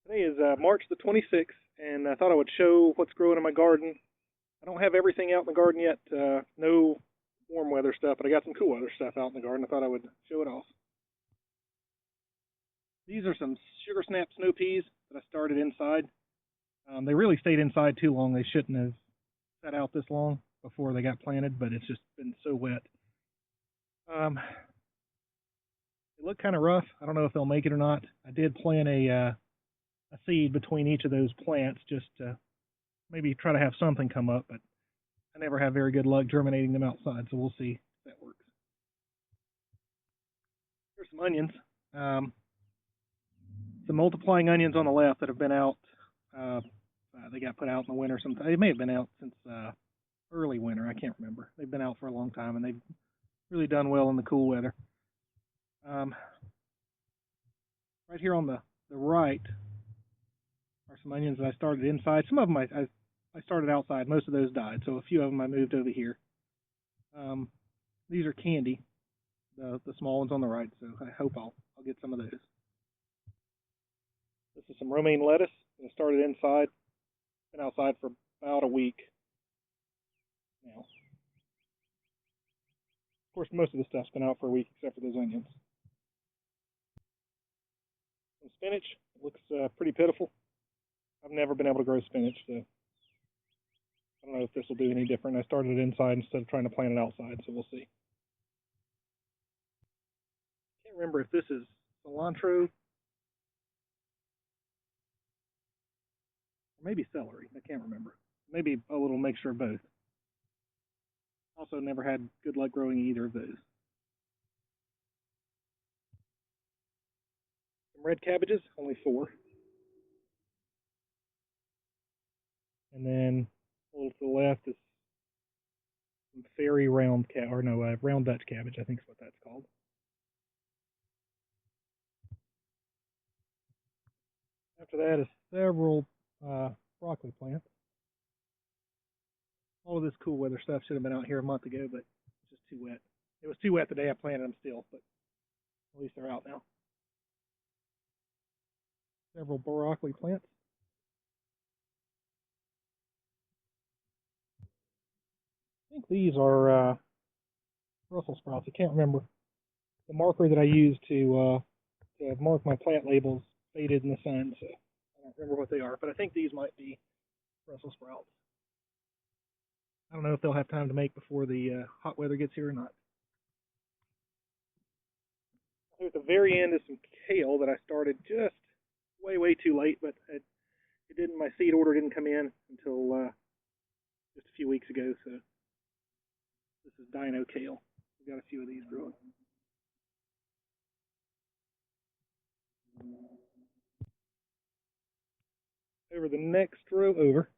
Today is March the 26th, and I thought I would show what's growing in my garden. I don't have everything out in the garden yet, no warm weather stuff, but I got some cool weather stuff out in the garden. I thought I would show it off. These are some sugar snap snow peas that I started inside. They really stayed inside too long. They shouldn't have sat out this long before they got planted, but it's just been so wet. They look kind of rough. I don't know if they'll make it or not. I did plant a seed between each of those plants just to maybe try to have something come up, but I never have very good luck germinating them outside, so we'll see if that works. Here's some onions. Some multiplying onions on the left that have been out. They got put out in the winter sometime. They may have been out since early winter. I can't remember. They've been out for a long time, and they've really done well in the cool weather. Right here on the right are some onions that I started inside. Some of them I started outside. Most of those died, so a few of them I moved over here. These are candy, the small ones on the right, so I hope I'll get some of those. This is some romaine lettuce. I started inside. Been outside for about a week now. Of course, most of the stuff's been out for a week except for those onions. Some spinach. It looks pretty pitiful. I've never been able to grow spinach, so I don't know if this will do any different. I started it inside instead of trying to plant it outside, so we'll see. Can't remember if this is cilantro or maybe celery. I can't remember. Maybe a little mixture of both. Also never had good luck growing either of those. Some red cabbages, only 4. And then a little to the left is some fairy round round Dutch cabbage, I think is what that's called. After that is several broccoli plants. All of this cool weather stuff should have been out here a month ago, but it's just too wet. It was too wet the day I planted them still, but at least they're out now. Several broccoli plants. I think these are Brussels sprouts. I can't remember. The marker that I used to mark my plant labels faded in the sun, so I don't remember what they are, but I think these might be Brussels sprouts. I don't know if they'll have time to make before the hot weather gets here or not. At the very end is some kale that I started just way too late, but it didn't. My seed order didn't come in until just a few weeks ago. So this is Dino Kale. We've got a few of these growing. Over the next row over,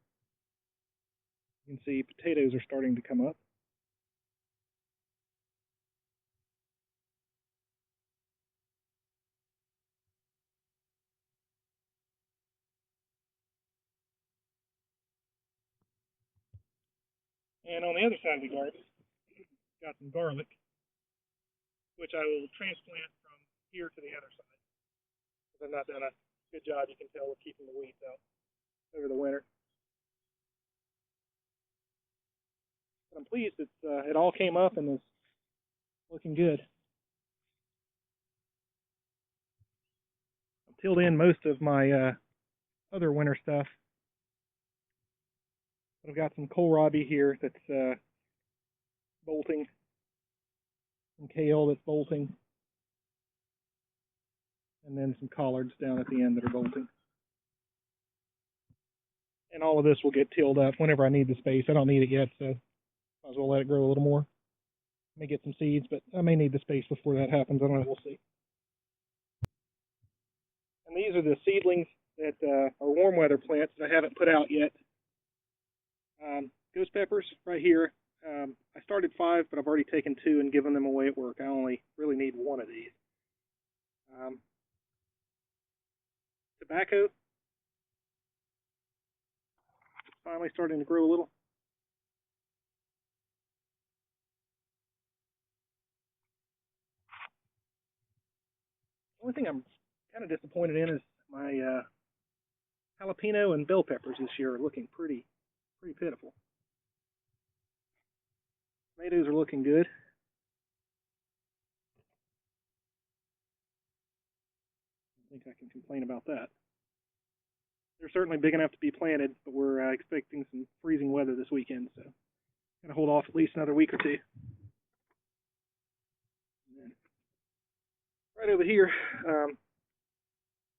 you can see potatoes are starting to come up. And on the other side of the garden, got some garlic, which I will transplant from here to the other side. I've not done a good job, you can tell, with keeping the weeds out over the winter. But I'm pleased it all came up and is looking good. I've tilled in most of my other winter stuff. I've got some kohlrabi here that's bolting, some kale that's bolting, and then some collards down at the end that are bolting. And all of this will get tilled up whenever I need the space. I don't need it yet, so might as well let it grow a little more. I may get some seeds, but I may need the space before that happens. I don't know. We'll see. And these are the seedlings that are warm weather plants that I haven't put out yet. Ghost peppers right here. I started 5, but I've already taken 2 and given them away at work. I only really need 1 of these. Tobacco. It's finally starting to grow a little. The only thing I'm kind of disappointed in is my jalapeno and bell peppers this year are looking pretty pitiful. Tomatoes are looking good. I think I can complain about that. They're certainly big enough to be planted, but we're expecting some freezing weather this weekend, so gonna hold off at least another week or two. And then right over here,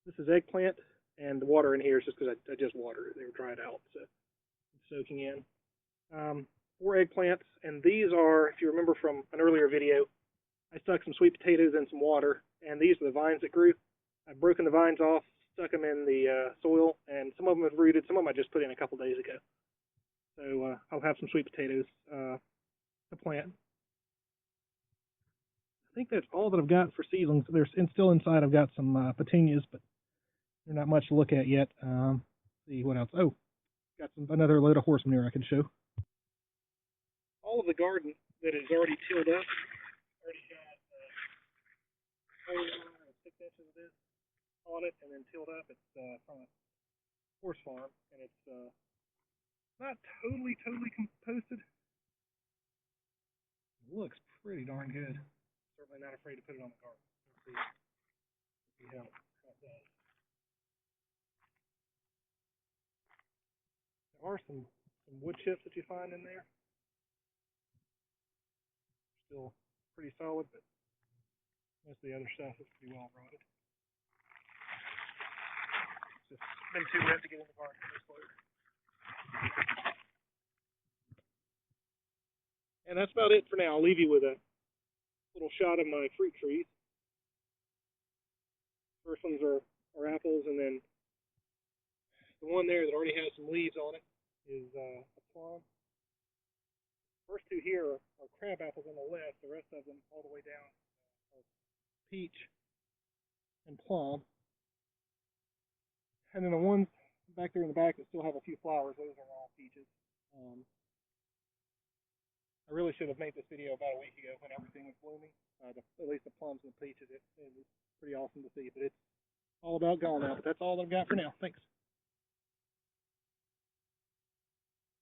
this is eggplant, and the water in here is just because I just watered it. They were dried out, so it's soaking in. 4 eggplants, and these are, if you remember from an earlier video, I stuck some sweet potatoes in some water, and these are the vines that grew. I've broken the vines off, stuck them in the soil, and some of them have rooted. Some of them I just put in a couple days ago. So I'll have some sweet potatoes to plant. I think that's all that I've got for seedlings. There's still inside. I've got some petunias, but they're not much to look at yet. See what else? Oh, got another load of horse manure I can show. All of the garden that is already tilled up already got 6 inches of this on it and then tilled up. It's from a horse farm, and it's not totally composted. It looks pretty darn good. Certainly not afraid to put it on the garden. Let's see how it does. There are some wood chips that you find in there. Still pretty solid, but most of the other stuff is pretty well rotted. It's just been too wet to get in the garden this load. And that's about it for now. I'll leave you with a little shot of my fruit trees. First ones are apples, and then the one there that already has some leaves on it is a plum. First 2 here are crab apples on the left. The rest of them all the way down are peach and plum. And then the ones back there in the back that still have a few flowers, those are all peaches. I really should have made this video about a week ago when everything was blooming. At least the plums and the peaches, it was pretty awesome to see. But it's all about gone now. But that's all I've got for now. Thanks.